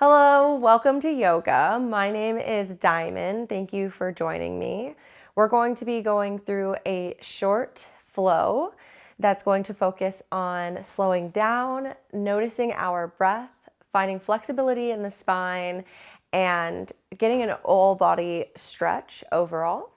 Hello, welcome to yoga. My name is Diamond. Thank you for joining me. We're going to be going through a short flow that's going to focus on slowing down, noticing our breath, finding flexibility in the spine, and getting an all body stretch overall.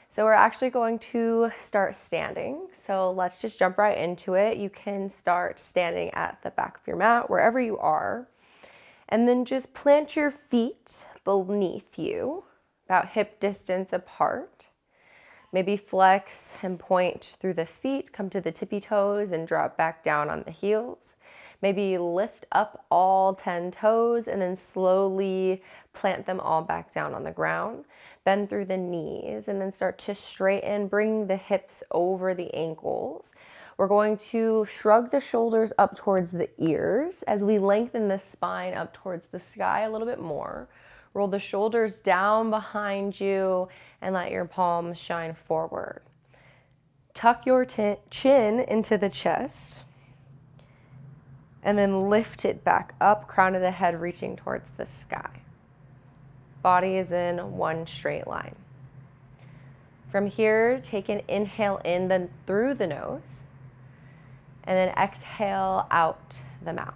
So we're actually going to start standing. So let's just jump right into it. You can start standing at the back of your mat, wherever you are. And then just plant your feet beneath you, about hip distance apart. Maybe flex and point through the feet, come to the tippy toes and drop back down on the heels. Maybe lift up all 10 toes and then slowly plant them all back down on the ground. Bend through the knees and then start to straighten, bring the hips over the ankles. We're going to shrug the shoulders up towards the ears as we lengthen the spine up towards the sky a little bit more. Roll the shoulders down behind you and let your palms shine forward. Tuck your chin into the chest and then lift it back up, crown of the head reaching towards the sky. Body is in one straight line. From here, take an inhale in, then through the nose. And then exhale out the mouth.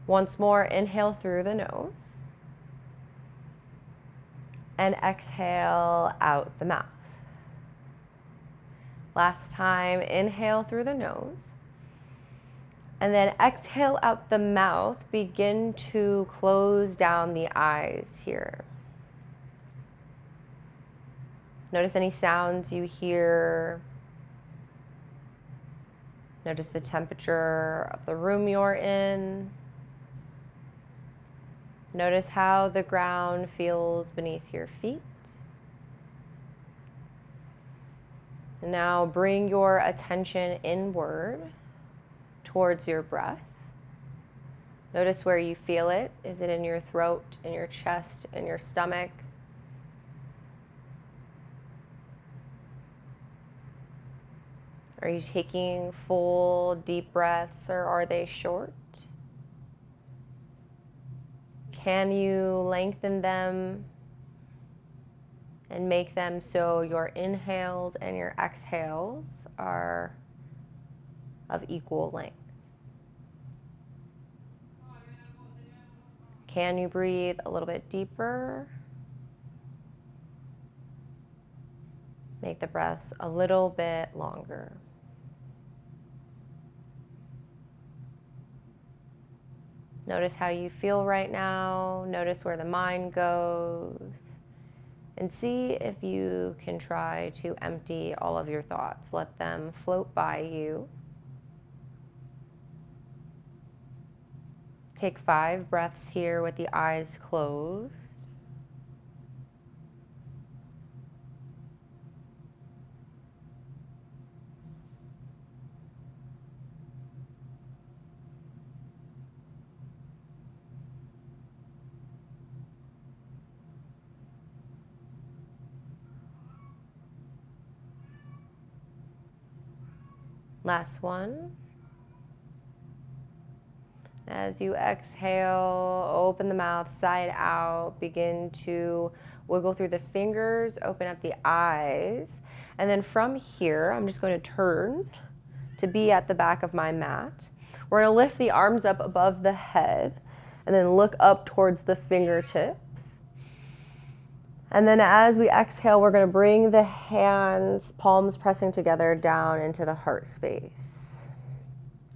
Once more, inhale through the nose. And exhale out the mouth. Last time, inhale through the nose. And then exhale out the mouth. Begin to close down the eyes here. Notice any sounds you hear. Notice the temperature of the room you're in. Notice how the ground feels beneath your feet. And now bring your attention inward towards your breath. Notice where you feel it. Is it in your throat, in your chest, in your stomach? Are you taking full deep breaths or are they short? Can you lengthen them and make them so your inhales and your exhales are of equal length? Can you breathe a little bit deeper? Make the breaths a little bit longer. Notice how you feel right now. Notice where the mind goes. And see if you can try to empty all of your thoughts. Let them float by you. Take 5 breaths here with the eyes closed. Last one. As you exhale, open the mouth side out, begin to wiggle through the fingers, open up the eyes. And then from here, I'm just going to turn to be at the back of my mat. We're going to lift the arms up above the head and then look up towards the fingertips. And then as we exhale, we're going to bring the hands, palms pressing together down into the heart space.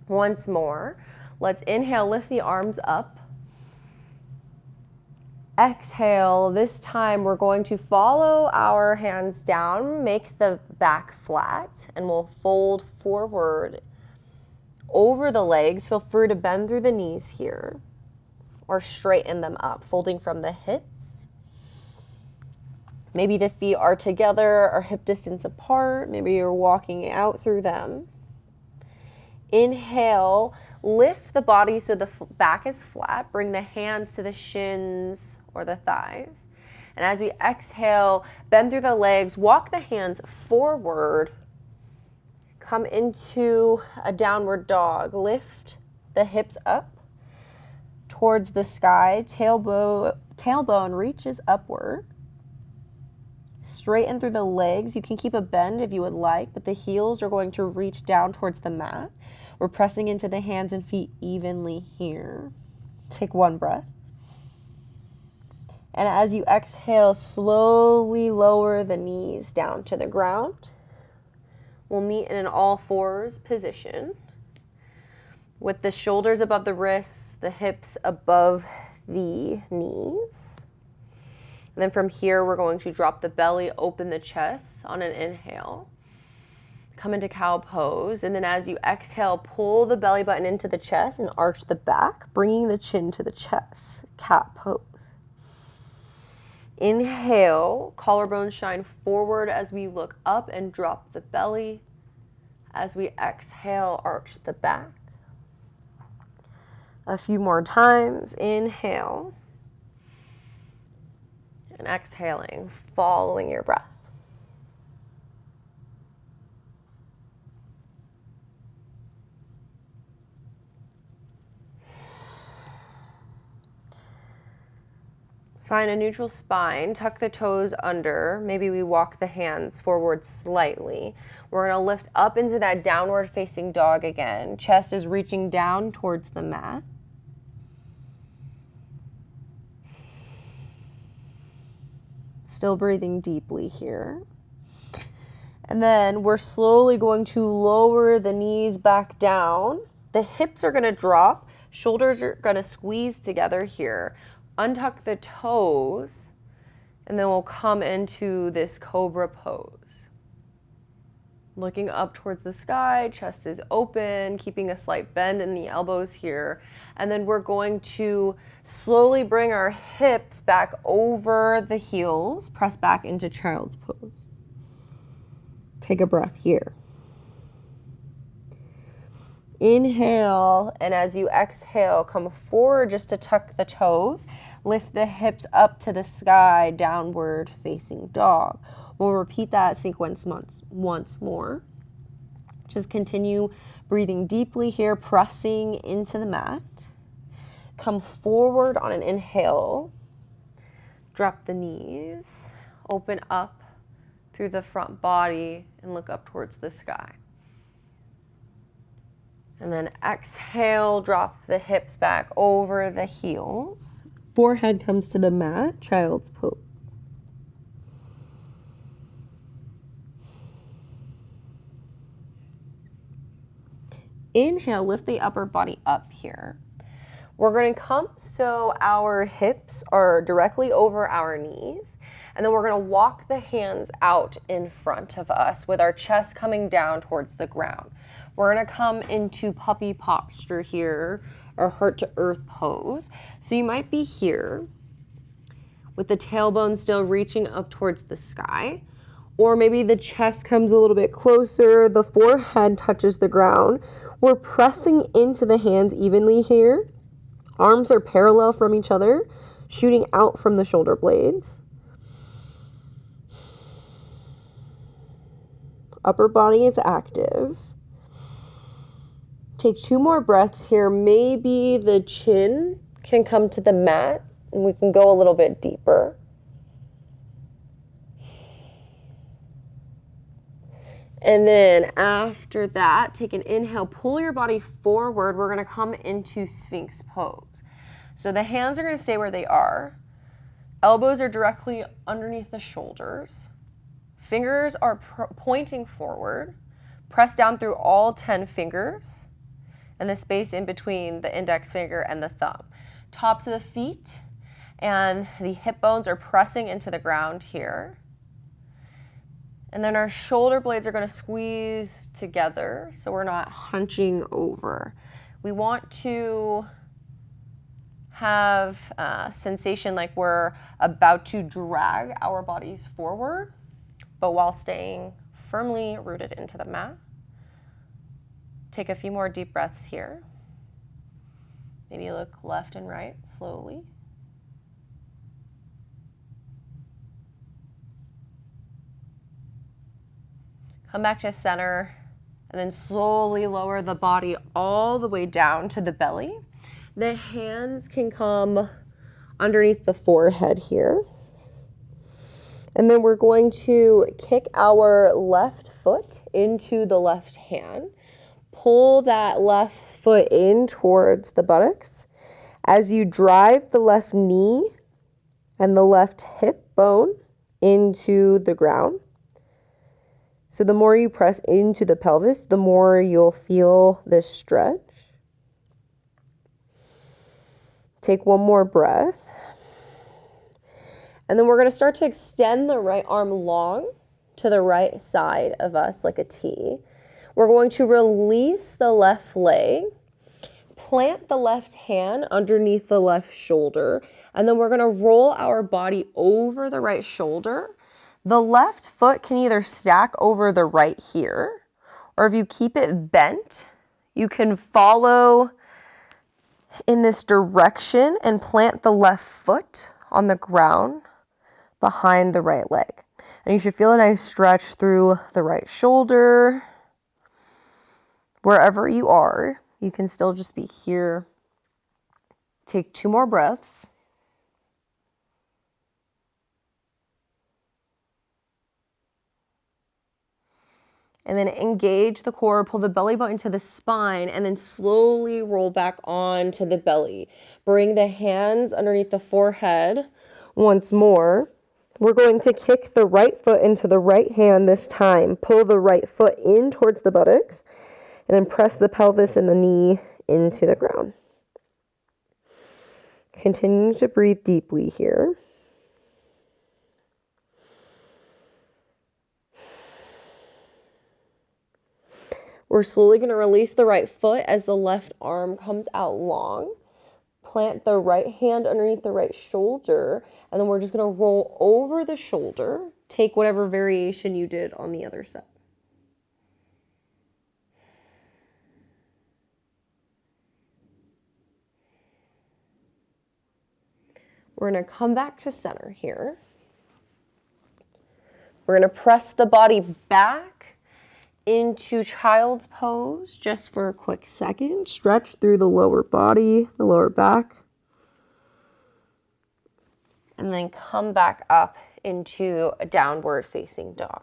Once more, let's inhale, lift the arms up. Exhale, this time we're going to follow our hands down, make the back flat, and we'll fold forward over the legs. Feel free to bend through the knees here or straighten them up, folding from the hips. Maybe the feet are together or hip distance apart. Maybe you're walking out through them. Inhale, lift the body so the back is flat. Bring the hands to the shins or the thighs. And as we exhale, bend through the legs, walk the hands forward. Come into a downward dog. Lift the hips up towards the sky. Tailbone reaches upward. Straighten through the legs. You can keep a bend if you would like, but the heels are going to reach down towards the mat. We're pressing into the hands and feet evenly here. Take one breath. And as you exhale, slowly lower the knees down to the ground. We'll meet in an all fours position with the shoulders above the wrists, the hips above the knees. And then from here, we're going to drop the belly, open the chest on an inhale. Come into cow pose. And then as you exhale, pull the belly button into the chest and arch the back, bringing the chin to the chest. Cat pose. Inhale, collarbones shine forward as we look up and drop the belly. As we exhale, arch the back. A few more times. Inhale. And exhaling, following your breath. Find a neutral spine, tuck the toes under. Maybe we walk the hands forward slightly. We're going to lift up into that downward facing dog again. Chest is reaching down towards the mat. Still breathing deeply here. And then we're slowly going to lower the knees back down. The hips are going to drop. Shoulders are going to squeeze together here. Untuck the toes, and then we'll come into this cobra pose. Looking up towards the sky, chest is open, keeping a slight bend in the elbows here. And then we're going to slowly bring our hips back over the heels, press back into child's pose. Take a breath here. Inhale, and as you exhale, come forward just to tuck the toes. Lift the hips up to the sky, downward facing dog. We'll repeat that sequence once more. Just continue breathing deeply here, pressing into the mat. Come forward on an inhale. Drop the knees. Open up through the front body and look up towards the sky. And then exhale, drop the hips back over the heels. Forehead comes to the mat, child's pose. Inhale, lift the upper body up here. We're going to come so our hips are directly over our knees. And then we're going to walk the hands out in front of us with our chest coming down towards the ground. We're going to come into puppy posture here, or heart to earth pose. So you might be here with the tailbone still reaching up towards the sky, or maybe the chest comes a little bit closer, the forehead touches the ground. We're pressing into the hands evenly here. Arms are parallel from each other, shooting out from the shoulder blades. Upper body is active. Take 2 more breaths here. Maybe the chin can come to the mat and we can go a little bit deeper. And then after that, take an inhale, pull your body forward. We're going to come into Sphinx pose. So the hands are going to stay where they are. Elbows are directly underneath the shoulders. Fingers are pointing forward. Press down through all 10 fingers and the space in between the index finger and the thumb. Tops of the feet and the hip bones are pressing into the ground here. And then our shoulder blades are going to squeeze together so we're not hunching over. We want to have a sensation like we're about to drag our bodies forward, but while staying firmly rooted into the mat. Take a few more deep breaths here. Maybe look left and right slowly. Come back to center and then slowly lower the body all the way down to the belly. The hands can come underneath the forehead here. And then we're going to kick our left foot into the left hand. Pull that left foot in towards the buttocks. As you drive the left knee and the left hip bone into the ground. So the more you press into the pelvis, the more you'll feel this stretch. Take one more breath. And then we're going to start to extend the right arm long to the right side of us like a T. We're going to release the left leg, plant the left hand underneath the left shoulder, and then we're going to roll our body over the right shoulder. The left foot can either stack over the right here, or if you keep it bent, you can follow in this direction and plant the left foot on the ground behind the right leg. And you should feel a nice stretch through the right shoulder. Wherever you are, you can still just be here. Take 2 more breaths. And then engage the core, pull the belly button to the spine, and then slowly roll back onto the belly. Bring the hands underneath the forehead once more. We're going to kick the right foot into the right hand this time. Pull the right foot in towards the buttocks, and then press the pelvis and the knee into the ground. Continue to breathe deeply here. We're slowly going to release the right foot as the left arm comes out long. Plant the right hand underneath the right shoulder, and then we're just going to roll over the shoulder. Take whatever variation you did on the other side. We're going to come back to center here. We're going to press the body back into child's pose just for a quick second. Stretch through the lower body, the lower back. And then come back up into a downward facing dog.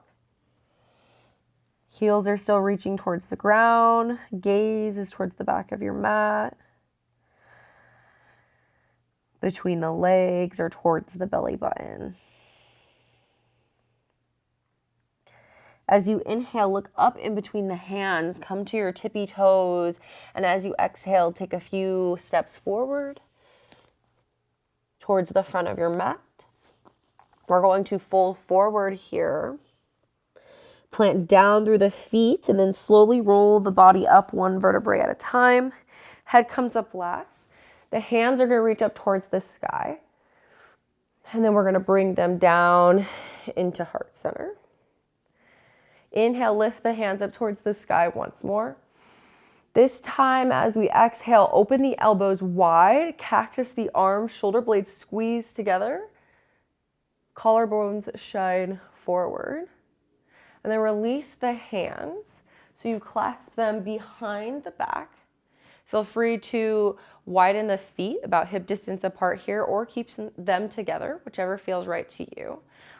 Heels are still reaching towards the ground. Gaze is towards the back of your mat. Between the legs or towards the belly button. As you inhale, look up in between the hands, come to your tippy toes, and as you exhale, take a few steps forward towards the front of your mat. We're going to fold forward here, plant down through the feet, and then slowly roll the body up 1 vertebrae at a time. Head comes up last. The hands are going to reach up towards the sky, and then we're going to bring them down into heart center. Inhale, lift the hands up towards the sky once more. This time, as we exhale, open the elbows wide, cactus the arms, shoulder blades squeeze together, collarbones shine forward. And then release the hands so you clasp them behind the back. Feel free to widen the feet about hip distance apart here or keep them together, whichever feels right to you.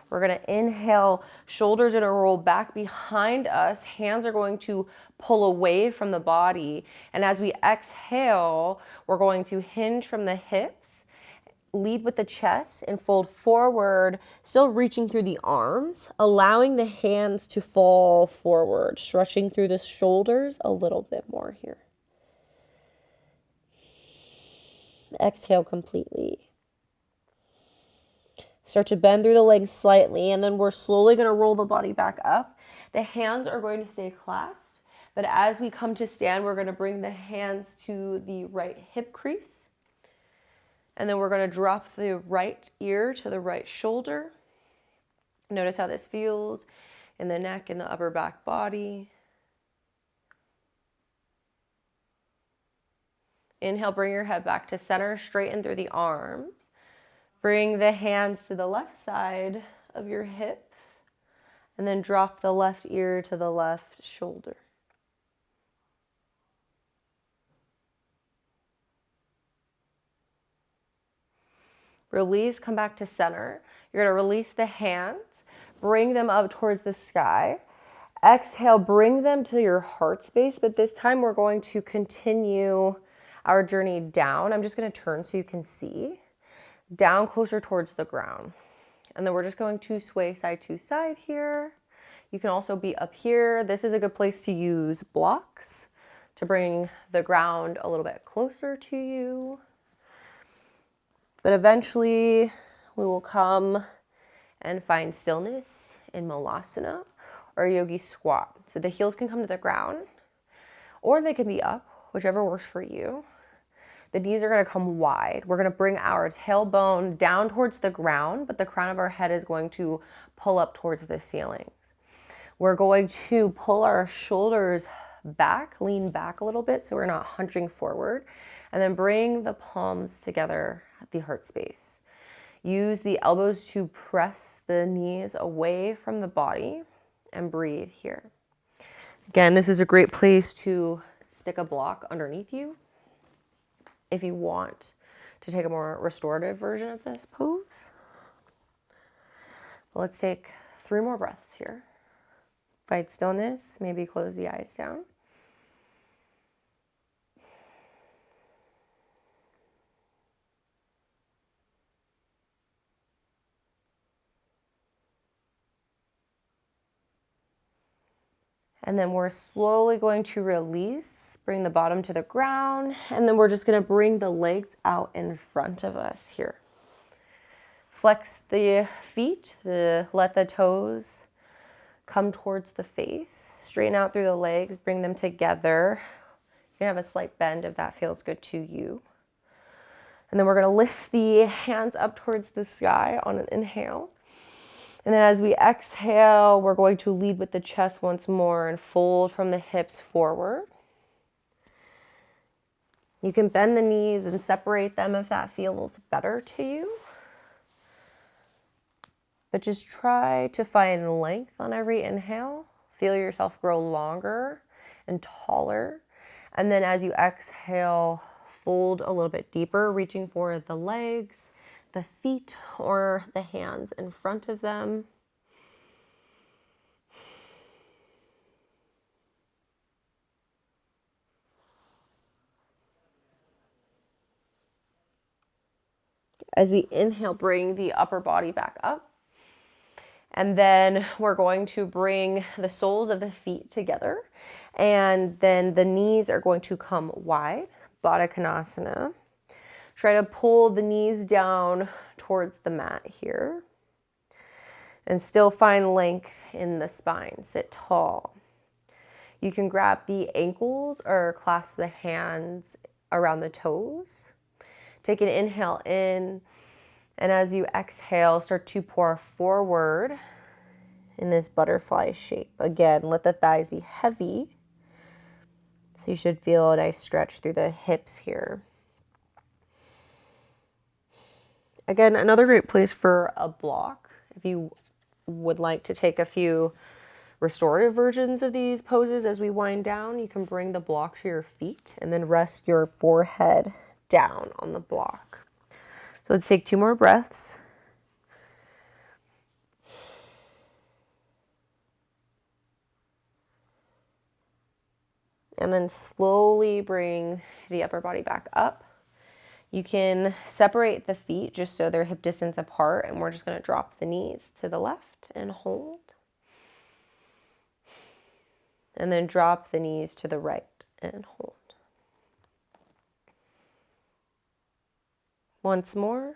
We're going to inhale, shoulders are going to roll back behind us. Hands are going to pull away from the body. And as we exhale, we're going to hinge from the hips, lead with the chest, and fold forward, still reaching through the arms, allowing the hands to fall forward, stretching through the shoulders a little bit more here. Exhale completely. Start to bend through the legs slightly, and then we're slowly going to roll the body back up. The hands are going to stay clasped, but as we come to stand, we're going to bring the hands to the right hip crease. And then we're going to drop the right ear to the right shoulder. Notice how this feels in the neck and the upper back body. Inhale, bring your head back to center, straighten through the arms. Bring the hands to the left side of your hips, and then drop the left ear to the left shoulder. Release, come back to center. You're gonna release the hands, bring them up towards the sky. Exhale, bring them to your heart space, but this time we're going to continue our journey down. I'm just gonna turn so you can see. Down closer towards the ground. And then we're just going to sway side to side here. You can also be up here. This is a good place to use blocks to bring the ground a little bit closer to you. But eventually we will come and find stillness in Malasana or Yogi squat. So the heels can come to the ground or they can be up, whichever works for you. The knees are gonna come wide. We're gonna bring our tailbone down towards the ground, but the crown of our head is going to pull up towards the ceilings. We're going to pull our shoulders back, lean back a little bit so we're not hunching forward, and then bring the palms together at the heart space. Use the elbows to press the knees away from the body and breathe here. Again, this is a great place to stick a block underneath you if you want to take a more restorative version of this pose. Let's take 3 more breaths here. Find stillness, maybe close the eyes down. And then we're slowly going to release, bring the bottom to the ground, and then we're just gonna bring the legs out in front of us here. Flex the feet, let the toes come towards the face. Straighten out through the legs, bring them together. You can have a slight bend if that feels good to you. And then we're gonna lift the hands up towards the sky on an inhale. And then as we exhale, we're going to lead with the chest once more and fold from the hips forward. You can bend the knees and separate them if that feels better to you. But just try to find length on every inhale. Feel yourself grow longer and taller. And then as you exhale, fold a little bit deeper, reaching for the legs, the feet, or the hands in front of them. As we inhale, bring the upper body back up. And then we're going to bring the soles of the feet together. And then the knees are going to come wide, Baddha Konasana. Try to pull the knees down towards the mat here. And still find length in the spine. Sit tall. You can grab the ankles or clasp the hands around the toes. Take an inhale in. And as you exhale, start to pour forward in this butterfly shape. Again, let the thighs be heavy. So you should feel a nice stretch through the hips here. Again, another great place for a block. If you would like to take a few restorative versions of these poses as we wind down, you can bring the block to your feet and then rest your forehead down on the block. So let's take 2 more breaths. And then slowly bring the upper body back up. You can separate the feet just so they're hip distance apart, and we're just going to drop the knees to the left and hold. And then drop the knees to the right and hold. Once more.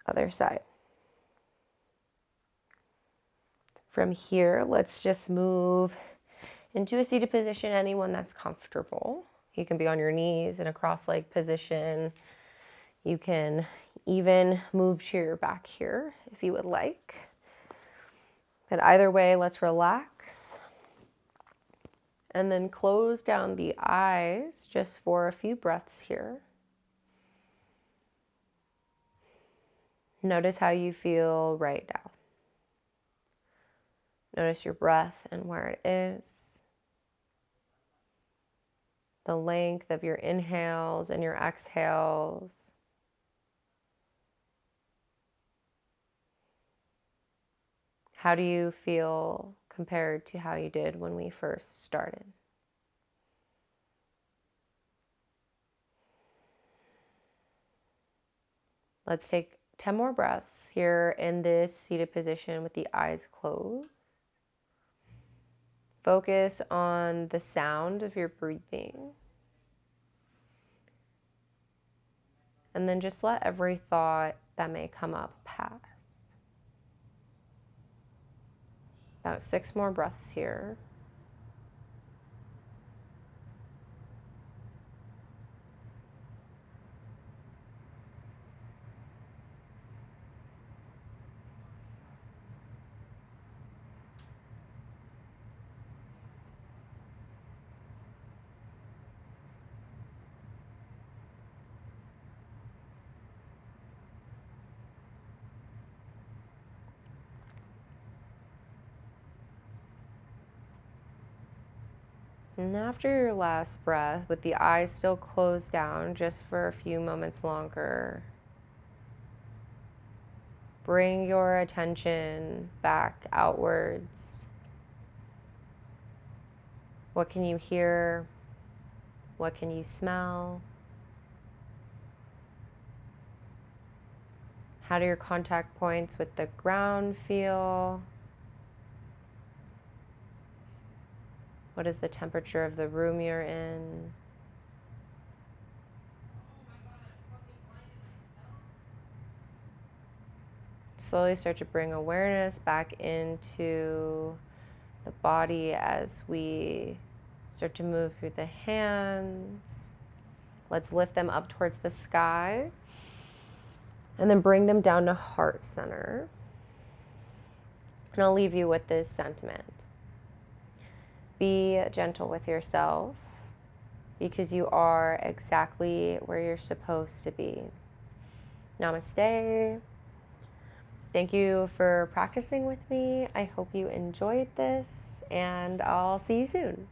Other side. From here, let's just move into a seated position, anyone that's comfortable. You can be on your knees in a cross-legged position. You can even move to your back here if you would like. But either way, let's relax. And then close down the eyes just for a few breaths here. Notice how you feel right now. Notice your breath and where it is. the length of your inhales and your exhales. How do you feel compared to how you did when we first started? Let's take 10 more breaths here in this seated position with the eyes closed. Focus on the sound of your breathing. And then just let every thought that may come up pass. About 6 more breaths here. And after your last breath, with the eyes still closed down just for a few moments longer, bring your attention back outwards. What can you hear? What can you smell? How do your contact points with the ground feel? What is the temperature of the room you're in? Slowly start to bring awareness back into the body as we start to move through the hands. Let's lift them up towards the sky and then bring them down to heart center. And I'll leave you with this sentiment. Be gentle with yourself because you are exactly where you're supposed to be. Namaste. Thank you for practicing with me. I hope you enjoyed this, and I'll see you soon.